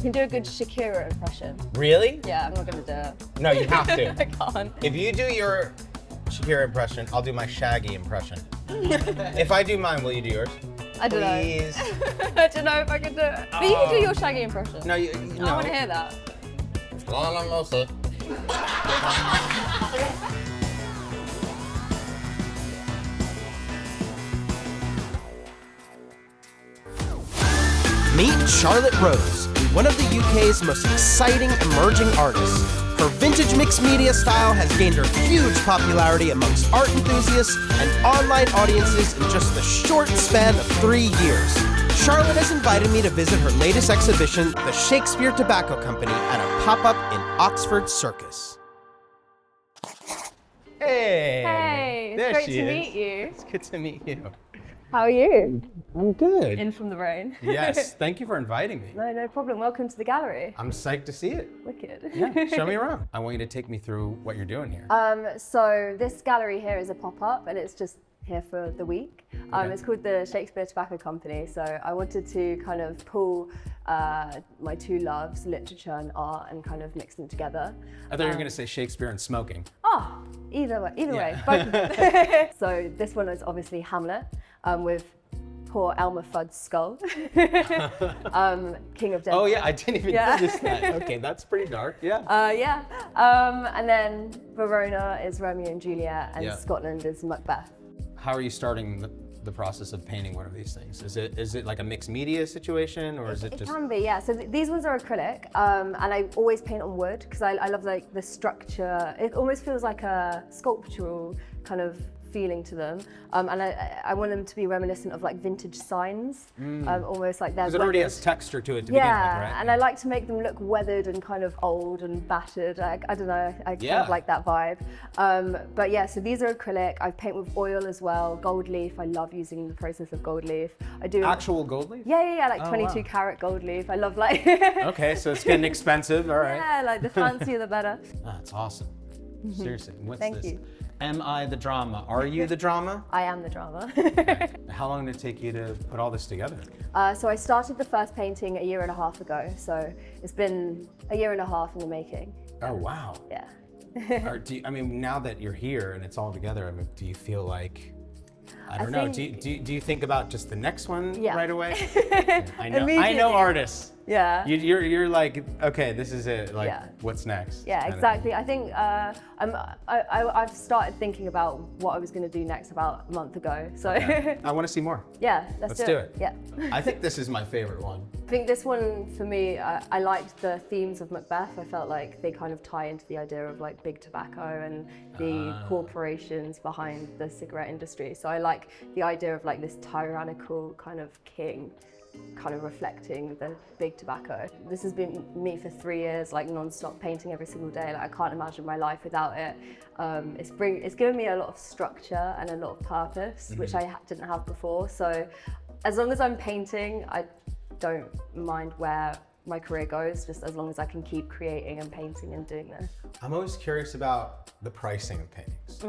can do a good Shakira impression. Really? Yeah, I'm not gonna do it. No, you have to. I can't. If you do your Shakira impression, I'll do my Shaggy impression. If I do mine, will you do yours? I don't Please. know. I don't know if I can do it. But you can do your Shaggy impression. No, I want to hear that. Meet Charlotte Rose, one of the UK's most exciting emerging artists. Her vintage mixed media style has gained her huge popularity amongst art enthusiasts and online audiences in just the short span of 3 years. Charlotte has invited me to visit her latest exhibition, the Shakespeare Tobacco Company, at a pop-up in Oxford Circus. Hey. Hey, it's There great she to is. meet you. It's good to meet you. How are you? I'm good. In from the rain. Yes, thank you for inviting me. No problem. Welcome to the gallery. I'm psyched to see it. Wicked. Yeah, show me around. I want you to take me through what you're doing here. So this gallery here is a pop-up and it's just here for the week. Okay. It's called the Shakespeare Tobacco Company. So I wanted to kind of pull my two loves, literature and art, and kind of mix them together. I thought you were going to say Shakespeare and smoking. Oh, either way, Yeah. both. So this one is obviously Hamlet with poor Elmer Fudd's skull. King of Dead. Oh yeah, I didn't even Yeah. notice that. Okay, that's pretty dark. Yeah. And then Verona is Romeo and Juliet, and Yeah. Scotland is Macbeth. How are you starting the process of painting one of these things? Is it like a mixed media situation, or is it It just? can be, yeah. So these ones are acrylic, and I always paint on wood because I love like the structure. It almost feels like a sculptural kind of feeling to them, and I want them to be reminiscent of like vintage signs, almost like they're. Because it already has weathered. texture to it to begin with, right? And I like to make them look weathered and kind of old and battered. I don't know, I kind Yeah. of like that vibe. But yeah, so these are acrylic. I paint with oil as well, gold leaf. I love using the process of gold leaf. I do. Actual gold leaf? Yeah, like Oh, 22 wow. karat gold leaf. I love like. Okay, so it's getting expensive. All right. Yeah, like the fancier the better. That's awesome. Seriously, what's Thank this? you. Am I the drama? Are you the drama? I am the drama. How long did it take you to put all this together? So I started the first painting a year and a half ago. So it's been a year and a half in the making. Oh wow. Yeah. I mean, now that you're here and it's all together, I mean, do you feel like, I don't know, do you think about just the next one Yeah. right away? I know Immediately. artists. Yeah. You're like, okay, this is it. Like, Yeah. what's next? Yeah, kind of exactly. I think I've started thinking about what I was going to do next about a month ago. So thing. Yeah. I want to see more. yeah, Let's do it. Yeah. I think this is my favorite one. I think this one for me, I liked the themes of Macbeth. I felt like they kind of tie into the idea of like big tobacco and the corporations behind the cigarette industry. So I like the idea of like this tyrannical kind of king, kind of reflecting the big tobacco. This has been me for 3 years, like non-stop painting every single day. Like I can't imagine my life without it. It's given me a lot of structure and a lot of purpose, which I didn't have before. So as long as I'm painting, I don't mind where my career goes, just as long as I can keep creating and painting and doing this. I'm always curious about the pricing of paintings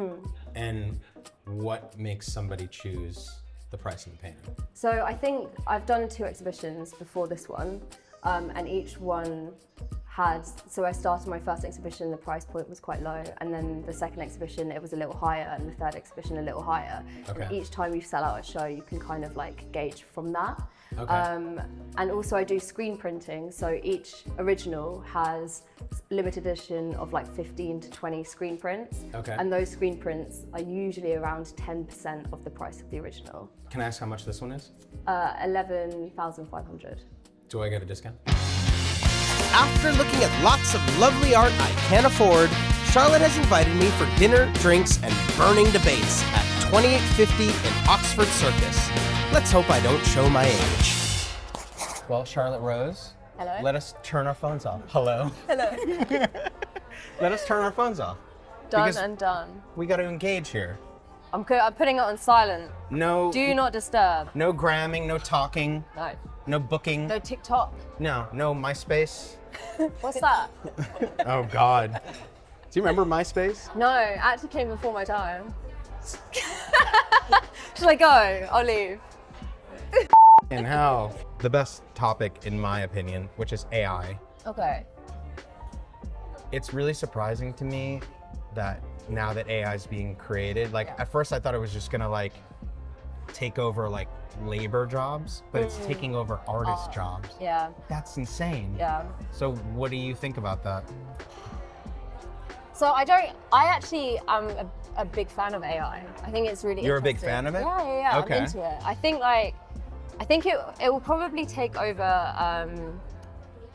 and what makes somebody choose the price of the painting. So I think I've done 2 exhibitions before this one, and each one so I started my first exhibition, the price point was quite low, and then the second exhibition, it was a little higher, and the third exhibition, a little higher. Okay. And each time you sell out a show, you can kind of like gauge from that. Okay. And also I do screen printing, so each original has limited edition of like 15 to 20 screen prints. Okay. And those screen prints are usually around 10% of the price of the original. Can I ask how much this one is? 11,500. Do I get a discount? After looking at lots of lovely art I can't afford, Charlotte has invited me for dinner, drinks, and burning debates at 2850 in Oxford Circus. Let's hope I don't show my age. Well, Charlotte Rose. Hello. Let us turn our phones off. Hello. Hello. Let us turn our phones off. Done Because and done. we got to engage here. I'm putting it on silent. No. Do not disturb. No gramming, no talking, No. no booking. No TikTok. No MySpace. What's that? Oh God. Do you remember MySpace? No, it actually came before my time. Shall I go? I'll leave. And how? the best topic in my opinion, which is AI. Okay. It's really surprising to me that now that AI is being created, like at first I thought it was just gonna like take over like labor jobs, but it's taking over artist jobs. Yeah. That's insane. Yeah. So what do you think about that? So I actually am a big fan of AI. I think it's really You're a big interesting. fan of it? Yeah. Okay. I'm into it. I think it will probably take over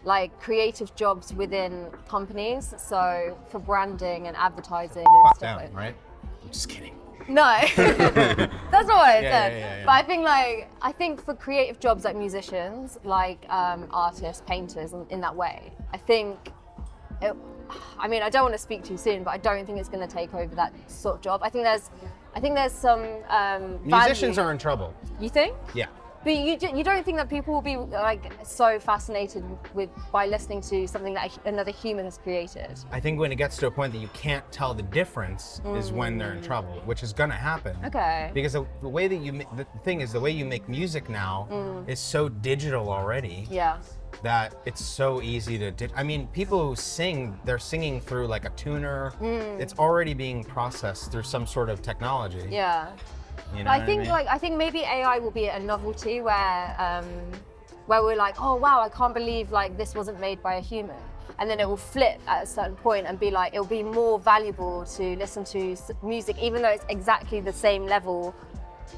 like creative jobs within companies. So for branding and advertising and Fuck stuff down, like right? Just kidding. No, that's not what I said. Yeah. But I think for creative jobs like musicians, like artists, painters, in that way, I think I don't want to speak too soon, but I don't think it's going to take over that sort of job. I think there's some Musicians value. are in trouble. You think? Yeah. But you don't think that people will be like so fascinated by listening to something that another human has created? I think when it gets to a point that you can't tell the difference is when they're in trouble, which is gonna happen. Okay. Because the way that the thing is, the way you make music now is so digital already. Yeah. That it's so easy to people who sing, they're singing through like a tuner. It's already being processed through some sort of technology. Yeah. You know I think maybe AI will be a novelty where we're like, oh wow, I can't believe like this wasn't made by a human, and then it will flip at a certain point and be like, it'll be more valuable to listen to music, even though it's exactly the same level,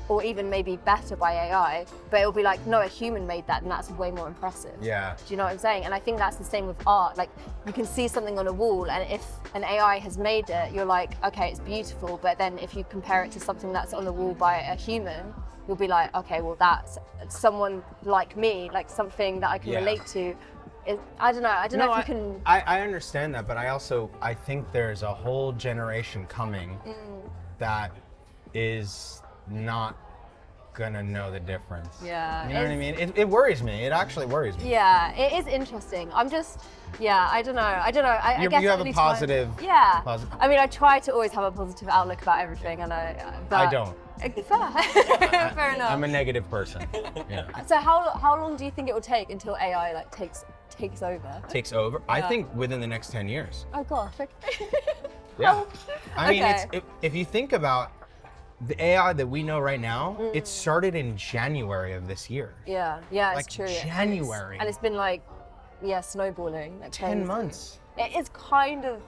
or even maybe better by AI, but it'll be like, no, a human made that, and that's way more impressive. Yeah. Do you know what I'm saying? And I think that's the same with art. Like, you can see something on a wall, and if an AI has made it, you're like, okay, it's beautiful, but then if you compare it to something that's on the wall by a human, you'll be like, okay, well, that's someone like me, like something that I can relate to. I don't know if you can... I understand that, but I think there's a whole generation coming that is not gonna know the difference. Yeah. You know what I mean? It worries me. It actually worries me. Yeah, it is interesting. I don't know. I guess you have a positive. Yeah. Positive. I mean, I try to always have a positive outlook about everything, and I don't. Fair. Fair enough. I'm a negative person. Yeah. So how long do you think it will take until AI like takes over? Takes over? I think within the next 10 years. Oh gosh. Okay. Yeah. I mean, Okay. if you think about the AI that we know right now, it started in January of this year. Yeah, Like it's true. January. And it's been like, snowballing. Like 10 crazy. months. It is kind of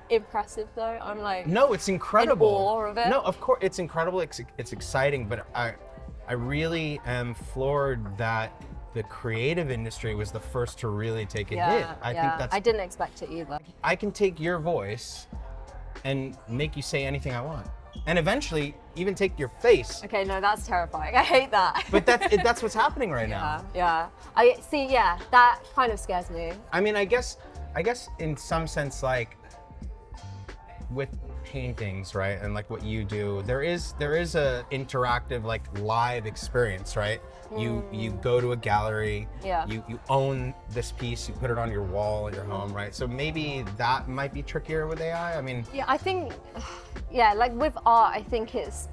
impressive though. I'm like, No, it's incredible. in awe of it. No, of course, it's incredible. It's exciting, but I really am floored that the creative industry was the first to really take a hit. I think I didn't expect it either. I can take your voice and make you say anything I want. And eventually, even take your face. Okay, no, that's terrifying. I hate that. But that's what's happening right now. Yeah. I see. Yeah, that kind of scares me. I mean, I guess in some sense, like with paintings, right, and like what you do, there is a interactive, like live experience, right? You go to a gallery. Yeah. You own this piece. You put it on your wall at your home, right? So maybe that might be trickier with AI. I mean. Yeah, I think. Yeah, like with art, I think it's.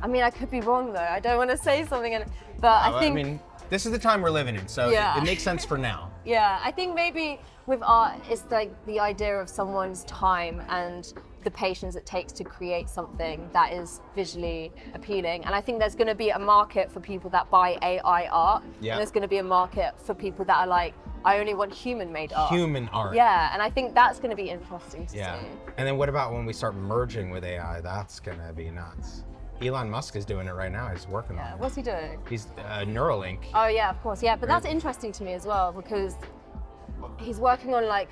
I mean, I could be wrong though. I don't want to say something, but I think. I mean, this is the time we're living in, so it makes sense for now. Yeah, I think maybe with art, it's like the idea of someone's time and the patience it takes to create something that is visually appealing. And I think there's going to be a market for people that buy AI art. Yeah. And there's going to be a market for people that are like, I only want human-made art. Human art. Yeah, and I think that's going to be interesting to see. And then what about when we start merging with AI? That's going to be nuts. Elon Musk is doing it right now. He's working on it. What's he doing? He's Neuralink. Oh yeah, of course. Yeah, but that's interesting to me as well because he's working on like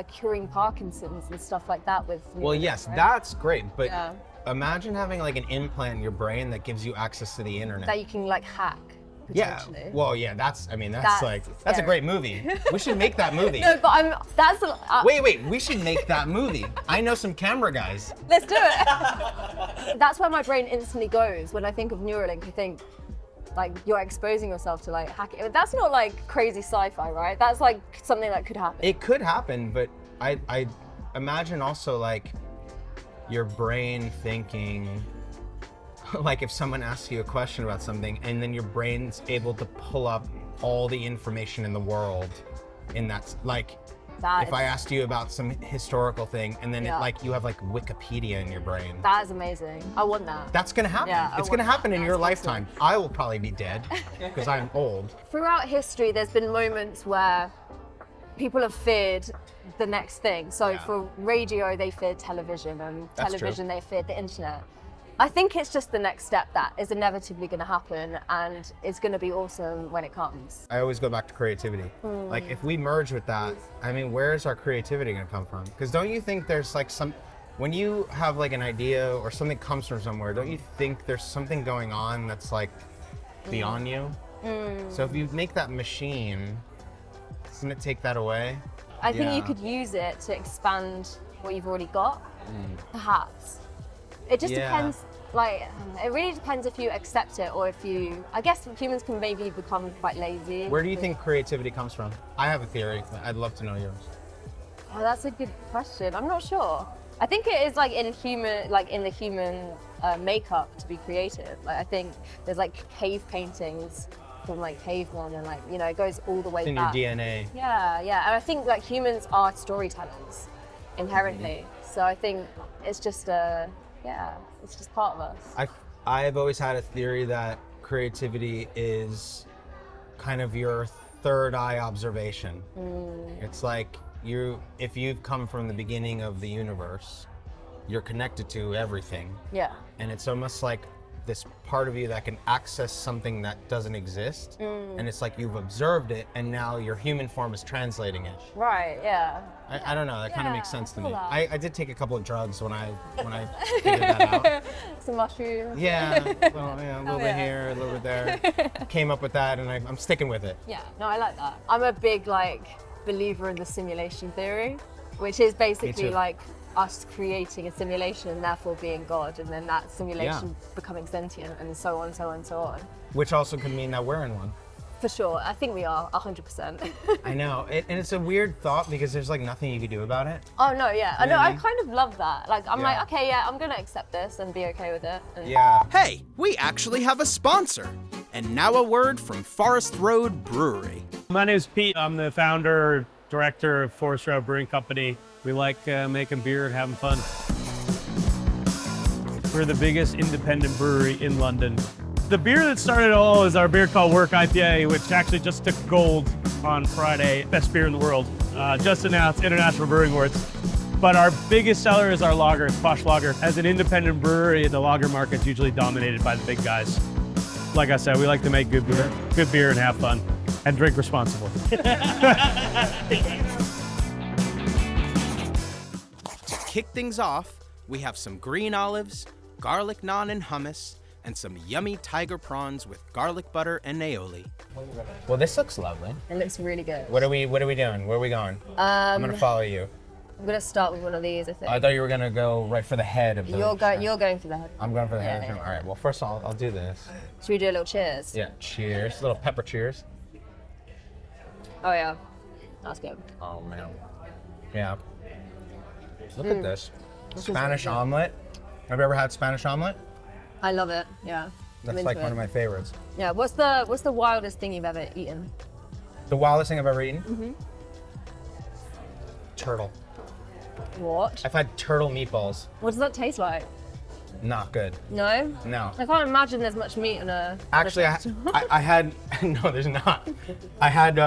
curing Parkinson's and stuff like that with. Well, yes, right? That's great, but Yeah. imagine having like an implant in your brain that gives you access to the internet. That you can like hack. Yeah. Potentially. Well, yeah. That's a scary. great movie. We should make that movie. No, but Wait. We should make that movie. I know some camera guys. Let's do it. That's where my brain instantly goes when I think of Neuralink. I think like you're exposing yourself to like hacking. That's not like crazy sci-fi, right? That's like something that could happen. It could happen, but I imagine also like your brain thinking, like if someone asks you a question about something and then your brain's able to pull up all the information in the world in that, like, That if I asked you about some historical thing and then Yeah. you have like Wikipedia in your brain. That is amazing. I want that. That's gonna happen. Yeah, I It's gonna want happen that. in your That's awesome. lifetime. I will probably be dead because I'm old. Throughout history, there's been moments where people have feared the next thing. So Yeah. for radio, they feared television, and That's television, they feared the internet. I think it's just the next step that is inevitably going to happen, and it's going to be awesome when it comes. I always go back to creativity. Like if we merge with that, I mean, where's our creativity gonna come from? Because don't you think there's like when you have like an idea or something comes from somewhere, don't you think there's something going on that's like beyond you? So if you make that machine, doesn't it take that away? I think you Yeah. could use it to expand what you've already got, perhaps. It just Yeah. depends, like, it really depends if you accept it or if you, I guess humans can maybe become quite lazy. Where do you think creativity comes from? I have a theory. I'd love to know yours. Oh, that's a good question. I'm not sure. I think it is like in the human makeup to be creative. Like I think there's like cave paintings from like cavemen and like, you know, it goes all the way It's in back. your DNA. Yeah, yeah. And I think like humans are storytellers inherently. So I think it's just it's just part of us. I've always had a theory that creativity is kind of your third eye observation. It's like if you've come from the beginning of the universe, you're connected to everything. Yeah. And it's almost like this part of you that can access something that doesn't exist. And it's like you've observed it and now your human form is translating it. Right, yeah. I don't know, that kind of makes Yeah, sense to I me. feel that. I did take a couple of drugs when I figured that out. Some mushrooms. Yeah, a little bit yeah. here, a little bit there. Came up with that and I'm sticking with it. Yeah, no, I like that. I'm a big believer in the simulation theory, which is basically too. like us creating a simulation and therefore being God, and then that simulation becoming sentient, and so on, so on, so on. Which also could mean that we're in one. For sure, I think we are 100%. I know, and it's a weird thought because there's like nothing you can do about it. Oh no, yeah, I You know. know what I I mean? kind of love that. Like, I'm Yeah. like, okay, yeah, I'm gonna accept this and be okay with it. And Yeah. Hey, we actually have a sponsor. And now a word from Forest Road Brewery. My name is Pete. I'm the founder, director of Forest Road Brewing Company. We like making beer and having fun. We're the biggest independent brewery in London. The beer that started it all is our beer called Work IPA, which actually just took gold on Friday. Best beer in the world. Just announced International Brewing Awards. But our biggest seller is our lager, it's Posh Lager. As an independent brewery, the lager market's usually dominated by the big guys. Like I said, we like to make good beer and have fun, and drink responsibly. To kick things off, we have some green olives, garlic naan and hummus, and some yummy tiger prawns with garlic butter and aioli. Well, this looks lovely. it looks really good. What are we doing? Where are we going? I'm gonna follow you. I'm gonna start with one of these, I think. I thought you were gonna go right for the head of the. You're going for the head. I'm going for the head. Yeah, yeah. All right. Well, first of all, I'll do this. Should we do a little cheers? Yeah. Cheers. Little pepper cheers. Oh yeah, that's good. Oh man. Yeah. Look at this. is Spanish really good. omelet. Have you ever had Spanish omelet? I love it. Yeah. That's like one of my favorites. Yeah. What's the wildest thing you've ever eaten? The wildest thing I've ever eaten? Mm-hmm. Turtle. What? I've had turtle meatballs. What does that taste like? Not good. No? No. I can't imagine there's much meat in a... Actually, I had, no, there's not. I had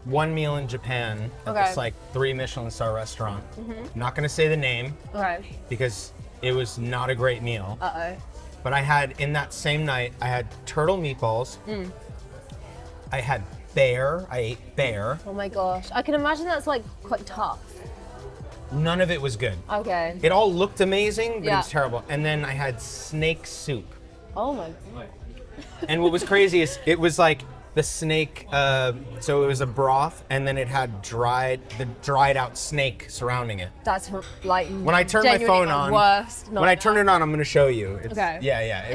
one meal in Japan at Okay. this like 3 Michelin star restaurant. Not gonna say the name Okay. because it was not a great meal. Uh-oh. But I had, in that same night, I had turtle meatballs. I had bear, I ate bear. Oh my gosh. I can imagine that's like quite tough. None of it was good. Okay. It all looked amazing, but it Yeah. was terrible. And then I had snake soup. Oh my god. And what was crazy is it was like the snake, so it was a broth, and then it had dried out snake surrounding it. That's like When I turn my genuinely phone the on, worst when I turn it on, I'm gonna show you. It's, Okay. Yeah,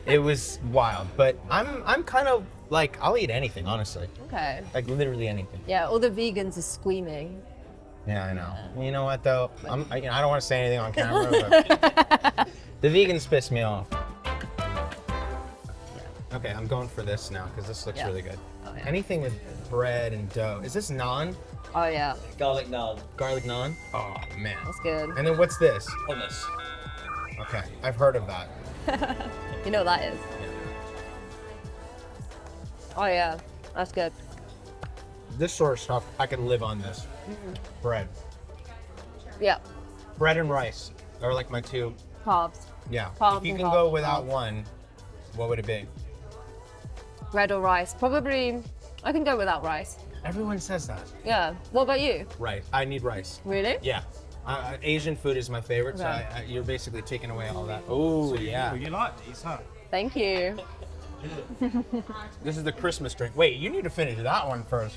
it was wild. But I'm kind of like, I'll eat anything, honestly. Okay. Like literally anything. Yeah, all the vegans are screaming. Yeah, I know. You know what though? I don't want to say anything on camera, but the vegans piss me off. Okay, I'm going for this now because this looks Yeah. really good. Oh Anything with bread and dough. Is this naan? Oh yeah, Garlic naan. Garlic naan? Oh man. that's good. And then what's this? Hummus. Okay, I've heard of that. You know what that is? Oh yeah, that's good. This sort of stuff, I can live on this. Bread. Yeah, Bread and rice are like my two. carbs. Yeah. Carbs If you and can carbs go and without carbs. one, what would it be? Bread or rice? Probably, I can go without rice. Everyone says that. Yeah. What about you? Rice. I need rice. Really? Yeah. Asian food is my favorite, so Okay. you're basically taking away all that. Oh, yeah. You like these, huh? Thank you. This is the Christmas drink. Wait, you need to finish that one first.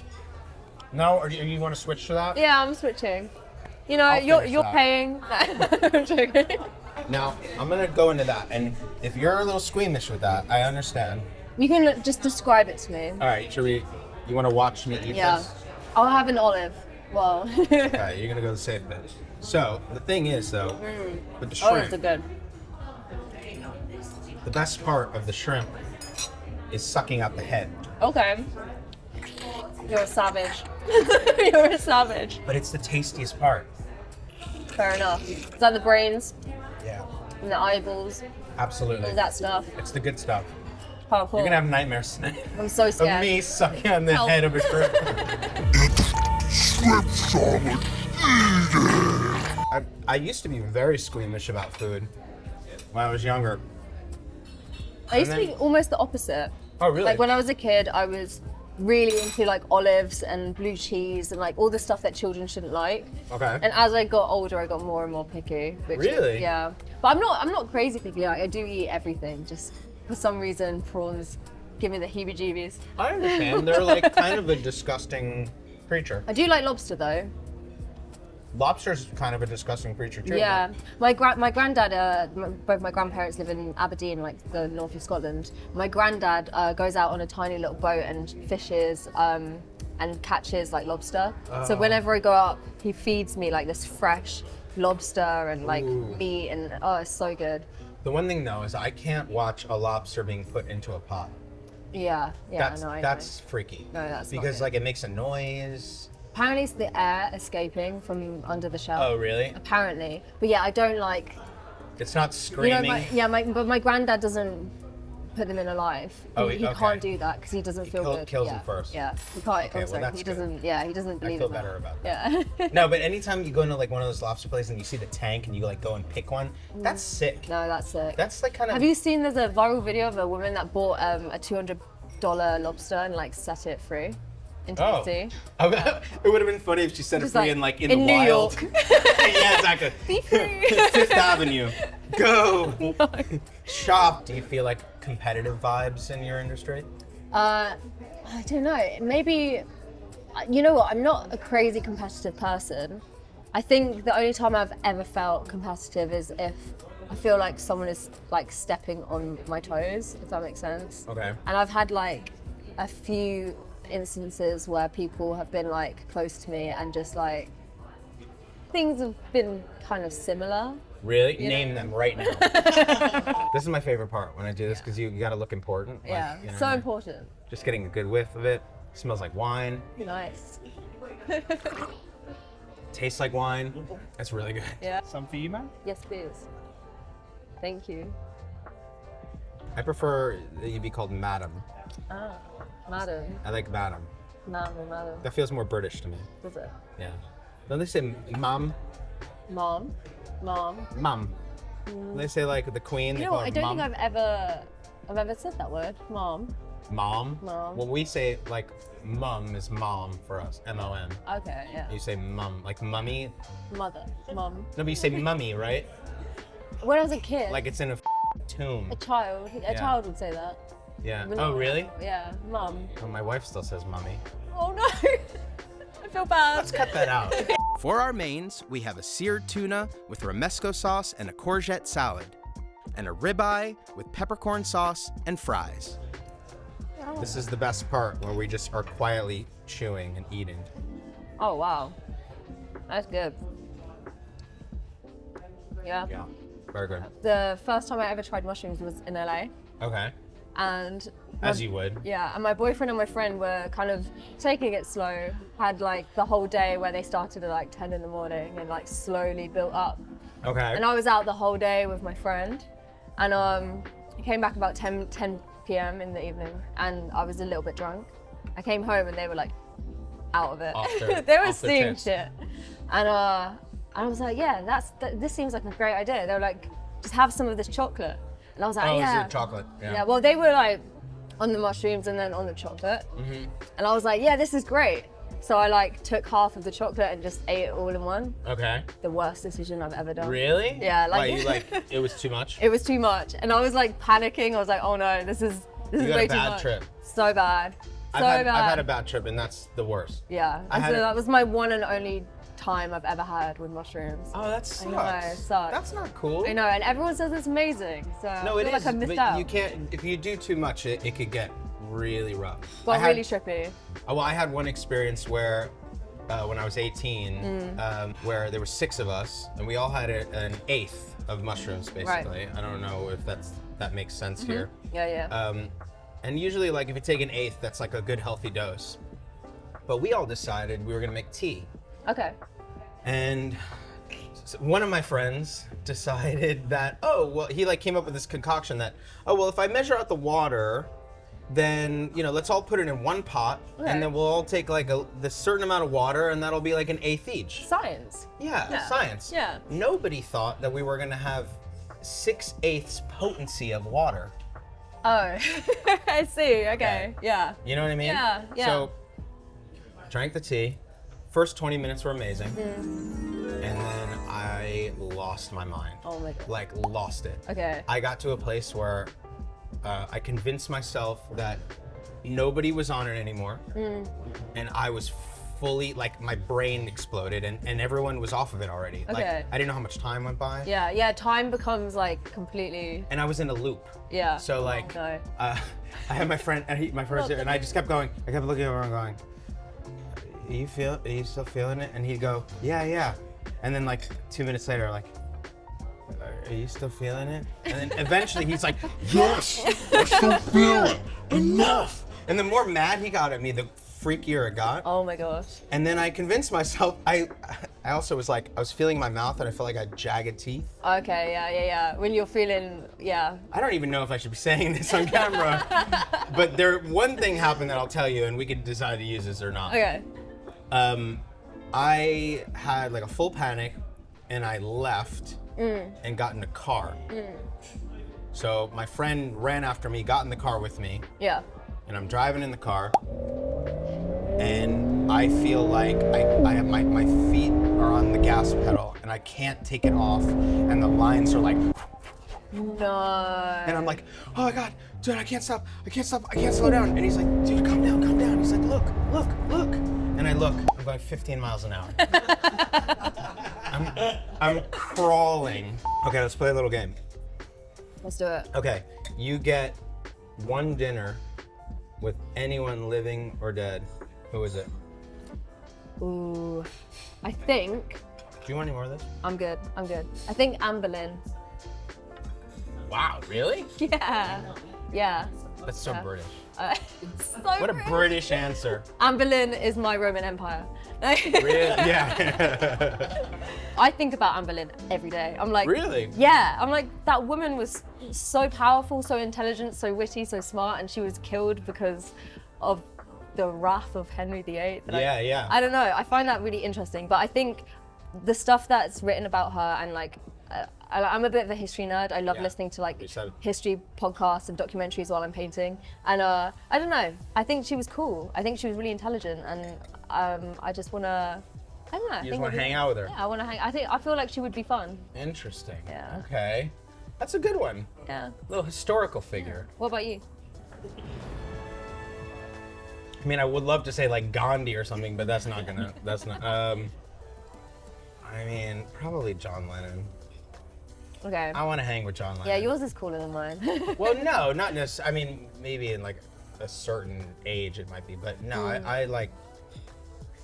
No, or do you want to switch to that? Yeah, I'm switching. You know, I'll you're finish that. paying. I'm joking. Now, I'm gonna go into that, and if you're a little squeamish with that, I understand. You can just describe it to me. All right, you want to watch me eat Yeah. this? I'll have an olive. Well. Okay, you're gonna go the safe bet. So, the thing is, though, with the shrimp, Olives are good. the best part of the shrimp is sucking out the head. Okay. You're a savage. You're a savage. But it's the tastiest part. Fair enough. Is that the brains Yeah, and the eyeballs, absolutely. all that stuff? It's the good stuff. Oh, cool. You're gonna have nightmares tonight I'm so of scared. me sucking on the Help. head of a shrimp. I used to be very squeamish about food when I was younger. I used to And be then- almost the opposite. Oh, really? Like when I was a kid, I was really into like olives and blue cheese and like all the stuff that children shouldn't like. Okay. And as I got older, I got more and more picky. Which is- Really? yeah. But I'm not crazy picky. Like I do eat everything. Just for some reason, prawns give me the heebie-jeebies. I understand. They're like kind of a disgusting creature. I do like lobster though. Lobster's kind of a disgusting creature too. Yeah, my granddad, both my grandparents live in Aberdeen, like the north of Scotland. My granddad goes out on a tiny little boat and fishes and catches like lobster. So whenever I go up, he feeds me like this fresh lobster and like meat, and oh, it's so good. The one thing though is I can't watch a lobster being put into a pot. Yeah, That's I know. that's freaky. No, that's not because good. like it makes a noise. Apparently it's the air escaping from under the shell. Oh really? Apparently, but yeah, I don't like. It's not You know, screaming. but my granddad doesn't put them in alive. Oh, he okay. can't do that because he doesn't feel good. kills yeah. them first. Yeah, he can't. Okay, well, sorry, that's he good. doesn't. Yeah, he doesn't I believe feel in that. better about that. Yeah. No, but anytime you go into like one of those lobster places and you see the tank and you like go and pick one, that's sick. No, that's sick. That's like kind of. Have you seen? There's a viral video of a woman that bought a $200 lobster and like set it free into the sea. It would have been funny if she set it Just free like, in in the New wild. York. Yeah, exactly. Be free. Fifth Avenue. Go. Shop. Do you feel like competitive vibes in your industry? I don't know. Maybe, you know what? I'm not a crazy competitive person. I think the only time I've ever felt competitive is if I feel like someone is like stepping on my toes, if that makes sense. Okay. And I've had like a few instances where people have been like close to me and just like things have been kind of similar. Really? Name them right now. This is my favorite part when I do this because you got to look important. Like, Yeah, you know, so important. Just getting a good whiff of it. Smells like wine. Nice. Tastes like wine. That's really good. Yeah. Some for you, man? Yes, please. Thank you. I prefer that you be called madam. Ah, madam. I like madam. Madam. That feels more British to me. Was it? Yeah. Don't they say mom? Mom. Mum. They say like the queen. You they know call what? her I don't mum. think I've ever said that word. Mom. Mom. Mom. When we say like mum is mom for us. M-O-M. Okay, yeah. You say mum, like mummy. Mother. Mom. No, but you say mummy, right? When I was a kid, Like it's in a tomb. a child child would say that. Yeah. But Oh, not- really? Yeah, mum. Well, my wife still says mummy. Oh no. I feel bad. Let's cut that out. For our mains, we have a seared tuna with romesco sauce and a courgette salad, and a ribeye with peppercorn sauce and fries. This is the best part where we just are quietly chewing and eating. Oh wow. That's good. Yeah. Yeah. Very good. The first time I ever tried mushrooms was in LA. Okay. and As you would. yeah, and my boyfriend and my friend were kind of taking it slow. Had like the whole day where they started at like 10 in the morning and like slowly built up. Okay. And I was out the whole day with my friend, and I came back about 10 p.m. in the evening, and I was a little bit drunk. I came home and they were like out of it. They were seeing shit, and I was like, yeah, this seems like a great idea. They were like, just have some of this chocolate, and I was like, yeah. Oh, chocolate. Yeah. Yeah. Well, they were like on the mushrooms and then on the chocolate, and I was like, yeah, this is great. So I like took half of the chocolate and just ate it all in one. Okay. The worst decision I've ever done. Really? Yeah. Why, you like, it was too much? It was too much, and I was like panicking. I was like, oh no, this is way too much. You got a bad trip. So bad. I've had a bad trip, and that's the worst. Yeah. That was my one and only time I've ever had with mushrooms. Oh, that sucks. I know, it sucks. That's not cool. I know, and everyone says it's amazing. So no, I feel like I missed out. You can't. If you do too much, it could get really rough. Got really trippy. Well, I had one experience where, when I was 18, where there were 6 of us, and we all had an eighth of mushrooms, basically. Right. I don't know if that makes sense here. Yeah. And usually, like, if you take an eighth, that's like a good healthy dose. But we all decided we were gonna make tea. Okay. And so one of my friends decided that, he like came up with this concoction that, if I measure out the water, then, let's all put it in one pot, and then we'll all take like this certain amount of water, and that'll be like an eighth each. Science. Yeah, science. Yeah. Nobody thought that we were gonna have 6/8 potency of water. Oh, I see. Okay. Yeah. You know what I mean? Yeah. So, drank the tea. First 20 minutes were amazing. And then I lost my mind. Oh my God. Like, lost it. Okay. I got to a place where I convinced myself that nobody was on it anymore. And I was fully, like, my brain exploded, and everyone was off of it already. Okay. Like, I didn't know how much time went by. Yeah, time becomes like completely. And I was in a loop. Yeah. So like, No. I had my friend, and I just kept going. I kept looking over and going, are you still feeling it? And he'd go, yeah. And then like 2 minutes later, like, are you still feeling it? And then eventually he's like, yes, I still feel it. Enough. And the more mad he got at me, the freakier it got. Oh my gosh. And then I convinced myself, I also was like, I was feeling my mouth and I felt like I had jagged teeth. Okay, yeah. When you're feeling, yeah. I don't even know if I should be saying this on camera, but one thing happened that I'll tell you, and we can decide to use this or not. Okay. I had like a full panic, and I left and got in a car. So my friend ran after me, got in the car with me. Yeah. And I'm driving in the car, and I feel like I have my feet are on the gas pedal, and I can't take it off, and the lines are like. No. And I'm like, oh my God, dude, I can't stop, I can't slow down. And he's like, dude, calm down. He's like, look. And I look, I'm going 15 miles an hour. I'm crawling. Okay, let's play a little game. Let's do it. Okay, you get one dinner with anyone living or dead. Who is it? Ooh, I think. Do you want any more of this? I'm good. I think Boleyn. Wow, really? Yeah. That's so British. So What a British answer. Boleyn is my Roman Empire. Really? Yeah. I think about Boleyn every day. I'm like, really? Yeah. I'm like, that woman was so powerful, so intelligent, so witty, so smart, and she was killed because of the wrath of Henry VIII. Yeah. I don't know. I find that really interesting, but I think the stuff that's written about her and like. I'm a bit of a history nerd. I love listening to like history podcasts and documentaries while I'm painting. And I don't know. I think she was cool. I think she was really intelligent, and I just wanna. I don't know. You just want to hang out with her. Yeah, I want to hang. I feel like she would be fun. Interesting. Yeah. Okay. That's a good one. Yeah. A little historical figure. What about you? I mean, I would love to say like Gandhi or something, but that's not. I mean, probably John Lennon. Okay. I want to hang with John Lennon. Yeah, yours is cooler than mine. Well, no, not necessarily. I mean, maybe in like a certain age it might be, but no, I like.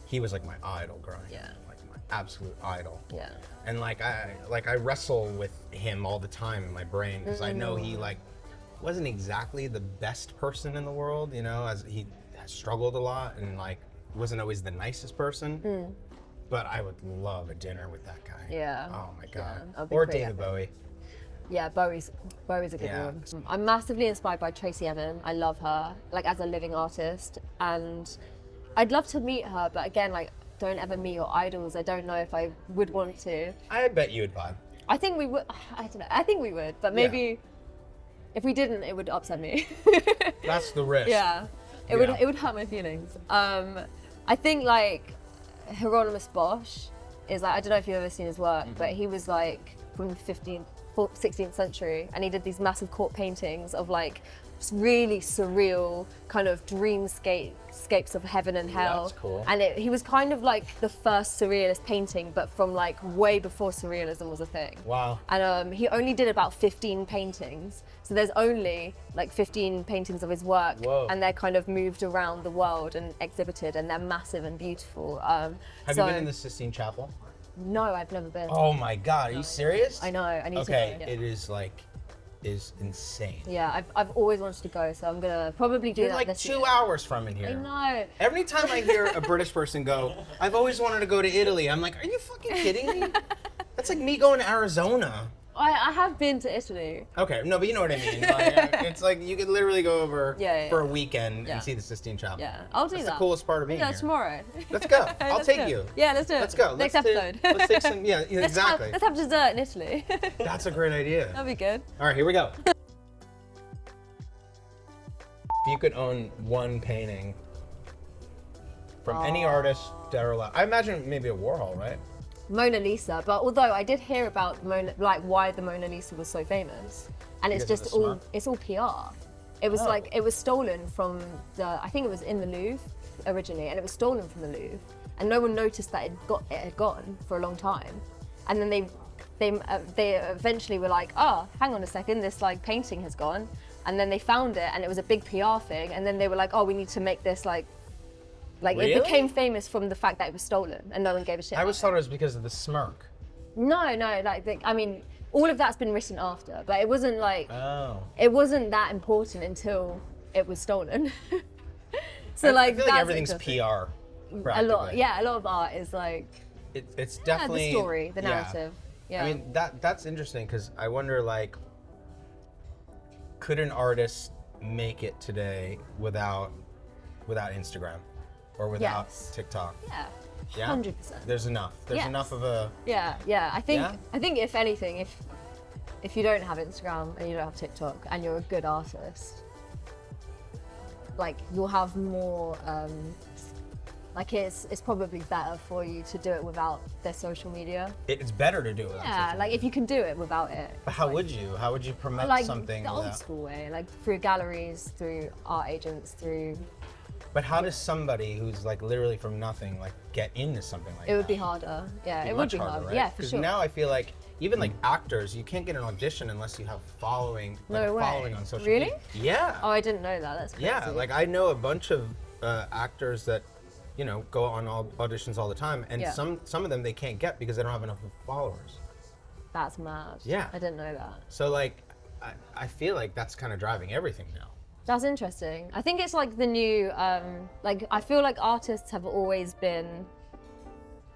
He was like my idol growing up. Yeah. Like my absolute idol. Yeah. And I wrestle with him all the time in my brain because I know he like wasn't exactly the best person in the world, you know, as he has struggled a lot and like wasn't always the nicest person. But I would love a dinner with that guy. Yeah. Oh my God. that'd be Or pretty David epic. Bowie. Yeah, Bowie's a good Yeah. one. I'm massively inspired by Tracy Emin. I love her, like as a living artist, and I'd love to meet her. But again, like, don't ever meet your idols. I don't know if I would want to. I bet you would vibe. I think we would. I don't know. I think we would, but maybe if we didn't, it would upset me. That's the risk. Yeah, it would hurt my feelings. I think like Hieronymus Bosch is like, I don't know if you've ever seen his work, but he was like from the 16th century, and he did these massive court paintings of like really surreal kind of dreamscapes of heaven and hell. That's cool. And he was kind of like the first surrealist painting, but from like way before surrealism was a thing. Wow. And he only did about 15 paintings. So there's only like 15 paintings of his work. Whoa. And they're kind of moved around the world and exhibited, and they're massive and beautiful. Have you been in the Sistine Chapel? No, I've never been. Oh my God, are you serious? I know, I need Okay, to go. Yeah. it is insane. Yeah, I've always wanted to go, so I'm gonna probably do You're that like this 2 year. hours from in here. I know. Every time I hear a British person go, I've always wanted to go to Italy, I'm like, are you fucking kidding me? That's like me going to Arizona. I have been to Italy. Okay, no, but you know what I mean. Like, it's like you could literally go over for a weekend Yeah. and see the Sistine Chapel. Yeah, I'll do That's that. the coolest part of being Yeah, here. tomorrow. Let's go. I'll Let's take do you. it. Yeah, let's do it. Let's go. Next let's episode. Let's take some. Yeah, exactly. Let's have dessert in Italy. That's a great idea. That'd be good. All right, here we go. If you could own one painting from any artist that are alive, I imagine maybe a Warhol, right? Mona Lisa, but although I did hear about why the Mona Lisa was so famous, and it's Because of just the all smirk? PR. It was like it was stolen from I think it was in the Louvre originally, and it was stolen from the Louvre, and no one noticed that it had gone for a long time, and then they eventually were like, oh, hang on a second, this like painting has gone, and then they found it, and it was a big PR thing, and then they were like, oh, we need to make this like Really? it became famous from the fact that it was stolen, and no one gave a shit. I always thought it was because of the smirk. No, like I mean, all of that's been written after, but it wasn't like Oh. it wasn't that important until it was stolen. So I like feel that's like everything's interesting. PR. A lot, practically. yeah, a lot of art is like It's definitely the story, the yeah. narrative. Yeah. I mean that's interesting because I wonder like, could an artist make it today without Instagram or without Yes. TikTok? yeah, Yeah, 100%. There's enough. There's Yes. enough of a. Yeah. I think Yeah? if anything, if you don't have Instagram and you don't have TikTok and you're a good artist, like you'll have more. Like it's probably better for you to do it without their social media. It's better to do it. Yeah, like if you can do it without it. But how would you? How would you promote Like something the old without? school way, like through galleries, through art agents, through. But how does somebody who's like literally from nothing like get into something like that? It would be harder. Yeah, it would much be harder. right? Yeah, for 'Cause sure. now I feel like even like actors, you can't get an audition unless you have following, like No a way. following on social Really? media. Yeah. Oh, I didn't know that. That's crazy. Yeah, like I know a bunch of actors that, you know, go on all auditions all the time, and Yeah. some of them they can't get because they don't have enough followers. That's mad. Yeah. I didn't know that. So like, I feel like that's kind of driving everything now. That's interesting. I think it's like the new, like I feel like artists have always been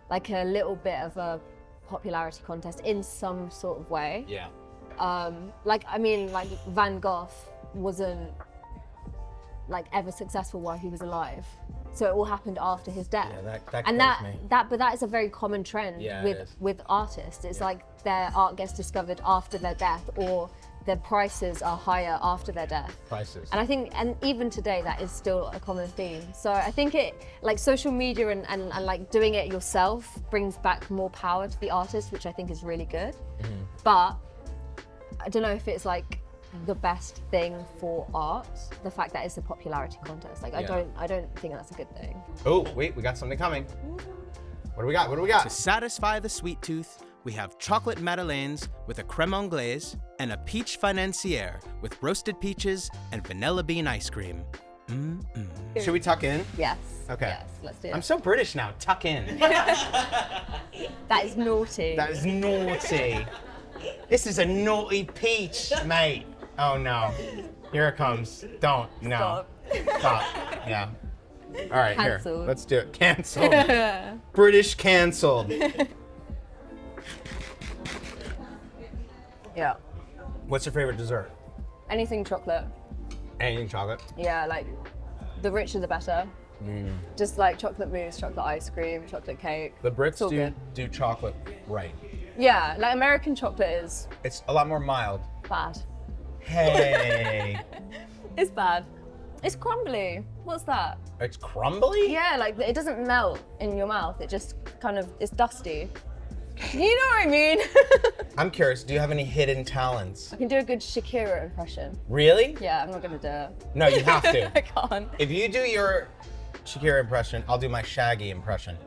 like a little bit of a popularity contest in some sort of way. Yeah. Like I mean, like Van Gogh wasn't like ever successful while he was alive, so it all happened after his death. Yeah, that and kills me. but that is a very common trend Yeah, it is. with artists. It's like their art gets discovered after their death, or their prices are higher after their death. Prices. And I think, and even today, that is still a common theme. So I think it, like social media and like doing it yourself brings back more power to the artist, which I think is really good. Mm-hmm. But I don't know if it's like the best thing for art, the fact that it's a popularity contest. Like Yeah. I don't think that's a good thing. Oh wait, we got something coming. What do we got? What do we got? To satisfy the sweet tooth, we have chocolate Madeleines with a creme anglaise and a peach financière with roasted peaches and vanilla bean ice cream. Should we tuck in? Yes. Okay. Yes, let's do it. I'm so British now. Tuck in. That is naughty. That is naughty. This is a naughty peach, mate. Oh no. Here it comes. Don't. No. Stop. Yeah. All right, Cancelled. here. Let's do it. Cancelled. British cancelled. Yeah. What's your favorite dessert? Anything chocolate. Anything chocolate? Yeah, like the richer the better. Just like chocolate mousse, chocolate ice cream, chocolate cake. The It's Brits all good. do chocolate right. Yeah, like American chocolate is It's a lot more mild. bad. Hey. It's bad. It's crumbly. What's that? It's crumbly? Yeah, like it doesn't melt in your mouth. It just kind of, it's dusty. You know what I mean? I'm curious, do you have any hidden talents? I can do a good Shakira impression. Really? Yeah, I'm not gonna do it. No, you have to. I can't. If you do your Shakira impression, I'll do my Shaggy impression.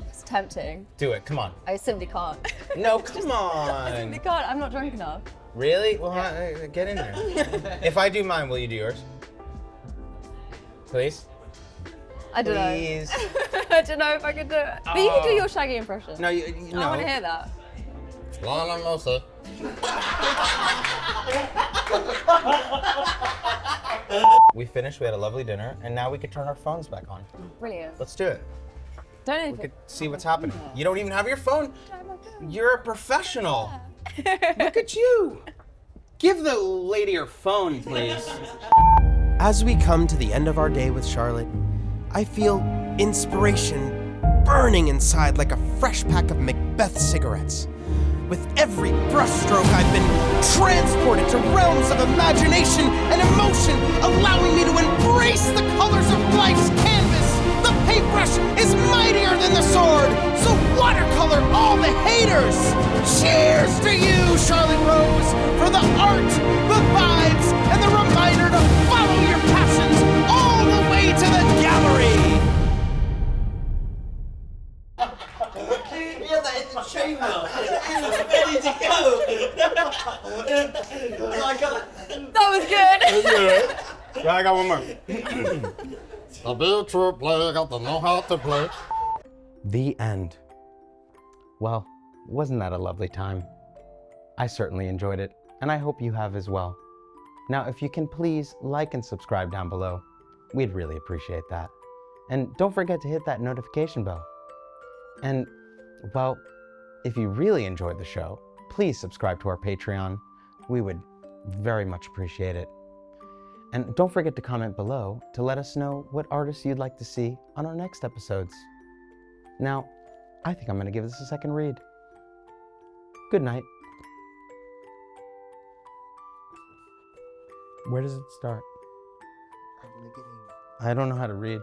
It's tempting. Do it, come on. I simply can't. No, come I simply on. can't. I'm not drunk enough. Really? Well, get in there. If I do mine, will you do yours? Please? I don't Please. know. I don't know if I can do it. But you can do your Shaggy impression. No, no. I want to hear that. Lana Mosa. We finished, we had a lovely dinner, and now we could turn our phones back on. Brilliant. Let's do it. Don't We even. could see what's happening. You don't even have your phone. You're a professional. Look at you. Give the lady her phone, please. As we come to the end of our day with Charlotte, I feel inspiration burning inside like a fresh pack of Macbeth cigarettes. With every brushstroke, I've been transported to realms of imagination and emotion, allowing me to embrace the colors of life's canvas. The paintbrush is mightier than the sword, so watercolor all the haters. Cheers to you, Charlotte Rose, for the art, the vibes, and the reminder to follow your passions all the way to the gallery. Yeah, that in the chamber. Ready to go. That was good. Yeah, I got one more. I'll be a true player, got to know how to play. The end. Well, wasn't that a lovely time? I certainly enjoyed it, and I hope you have as well. Now, if you can please like and subscribe down below, we'd really appreciate that. And don't forget to hit that notification bell. And, well, if you really enjoyed the show, please subscribe to our Patreon. We would very much appreciate it. And don't forget to comment below to let us know what artists you'd like to see on our next episodes. Now, I think I'm going to give this a second read. Good night. Where does it start? I don't know how to read.